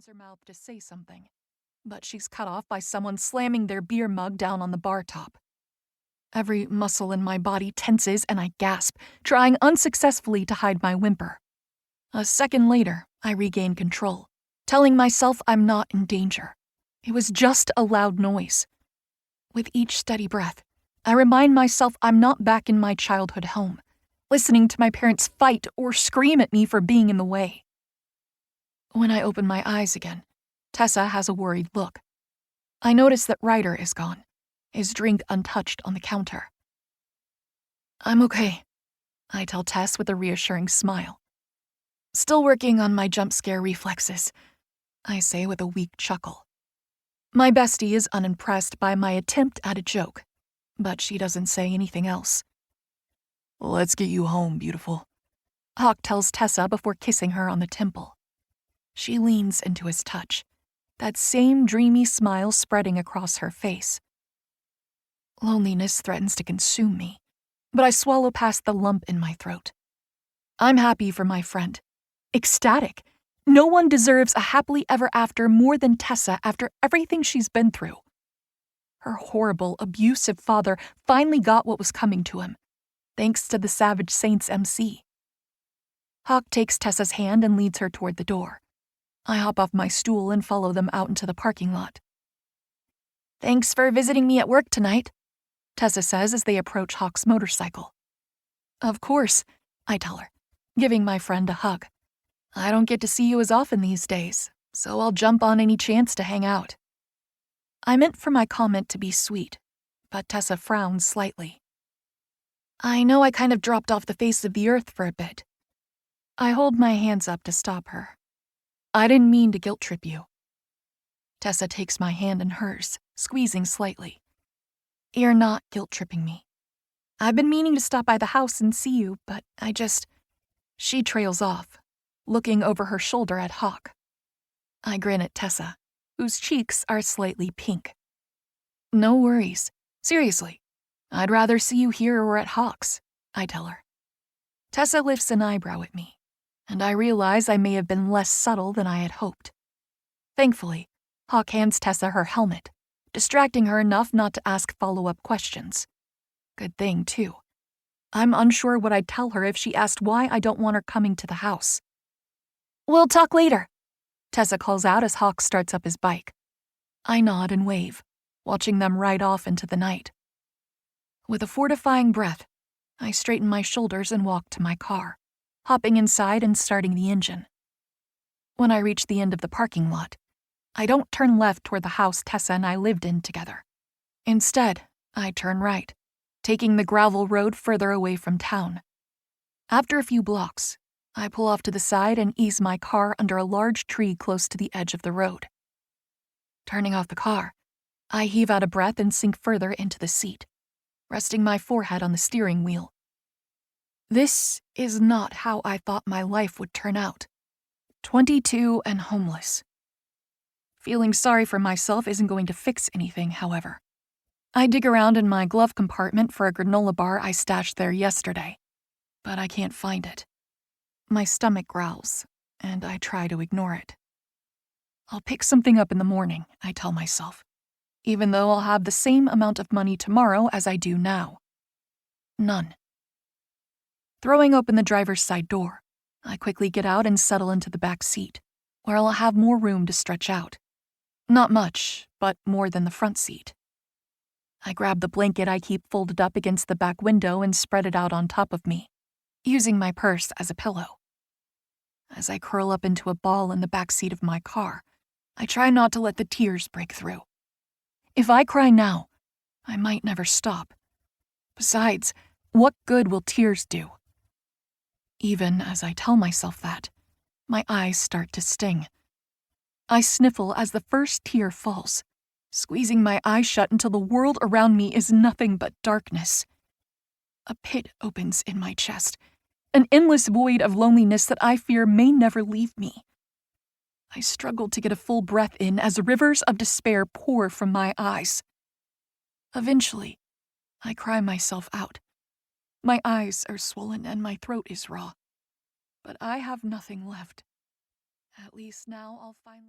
opens her mouth to say something, but she's cut off by someone slamming their beer mug down on the bar top. Every muscle in my body tenses and I gasp, trying unsuccessfully to hide my whimper. A second later, I regain control, telling myself I'm not in danger. It was just a loud noise. With each steady breath, I remind myself I'm not back in my childhood home, listening to my parents fight or scream at me for being in the way. When I open my eyes again, Tessa has a worried look. I notice that Ryder is gone, his drink untouched on the counter. I'm okay, I tell Tess with a reassuring smile. Still working on my jump scare reflexes, I say with a weak chuckle. My bestie is unimpressed by my attempt at a joke, but she doesn't say anything else. Let's get you home, beautiful, Hawk tells Tessa before kissing her on the temple. She leans into his touch, that same dreamy smile spreading across her face. Loneliness threatens to consume me, but I swallow past the lump in my throat. I'm happy for my friend. Ecstatic. No one deserves a happily ever after more than Tessa after everything she's been through. Her horrible, abusive father finally got what was coming to him, thanks to the Savage Saints MC. Hawk takes Tessa's hand and leads her toward the door. I hop off my stool and follow them out into the parking lot. Thanks for visiting me at work tonight, Tessa says as they approach Hawk's motorcycle. Of course, I tell her, giving my friend a hug. I don't get to see you as often these days, so I'll jump on any chance to hang out. I meant for my comment to be sweet, but Tessa frowns slightly. I know I kind of dropped off the face of the earth for a bit. I hold my hands up to stop her. I didn't mean to guilt trip you. Tessa takes my hand in hers, squeezing slightly. You're not guilt tripping me. I've been meaning to stop by the house and see you, but She trails off, looking over her shoulder at Hawk. I grin at Tessa, whose cheeks are slightly pink. No worries. Seriously, I'd rather see you here or at Hawk's, I tell her. Tessa lifts an eyebrow at me, and I realize I may have been less subtle than I had hoped. Thankfully, Hawk hands Tessa her helmet, distracting her enough not to ask follow-up questions. Good thing, too. I'm unsure what I'd tell her if she asked why I don't want her coming to the house. We'll talk later, Tessa calls out as Hawk starts up his bike. I nod and wave, watching them ride off into the night. With a fortifying breath, I straighten my shoulders and walk to my car, hopping inside and starting the engine. When I reach the end of the parking lot, I don't turn left toward the house Tessa and I lived in together. Instead, I turn right, taking the gravel road further away from town. After a few blocks, I pull off to the side and ease my car under a large tree close to the edge of the road. Turning off the car, I heave out a breath and sink further into the seat, resting my forehead on the steering wheel. This is not how I thought my life would turn out. 22 and homeless. Feeling sorry for myself isn't going to fix anything, however. I dig around in my glove compartment for a granola bar I stashed there yesterday, but I can't find it. My stomach growls, and I try to ignore it. I'll pick something up in the morning, I tell myself, even though I'll have the same amount of money tomorrow as I do now. None. Throwing open the driver's side door, I quickly get out and settle into the back seat, where I'll have more room to stretch out. Not much, but more than the front seat. I grab the blanket I keep folded up against the back window and spread it out on top of me, using my purse as a pillow. As I curl up into a ball in the back seat of my car, I try not to let the tears break through. If I cry now, I might never stop. Besides, what good will tears do? Even as I tell myself that, my eyes start to sting. I sniffle as the first tear falls, squeezing my eyes shut until the world around me is nothing but darkness. A pit opens in my chest, an endless void of loneliness that I fear may never leave me. I struggle to get a full breath in as rivers of despair pour from my eyes. Eventually, I cry myself out. My eyes are swollen and my throat is raw, but I have nothing left. At least now I'll finally...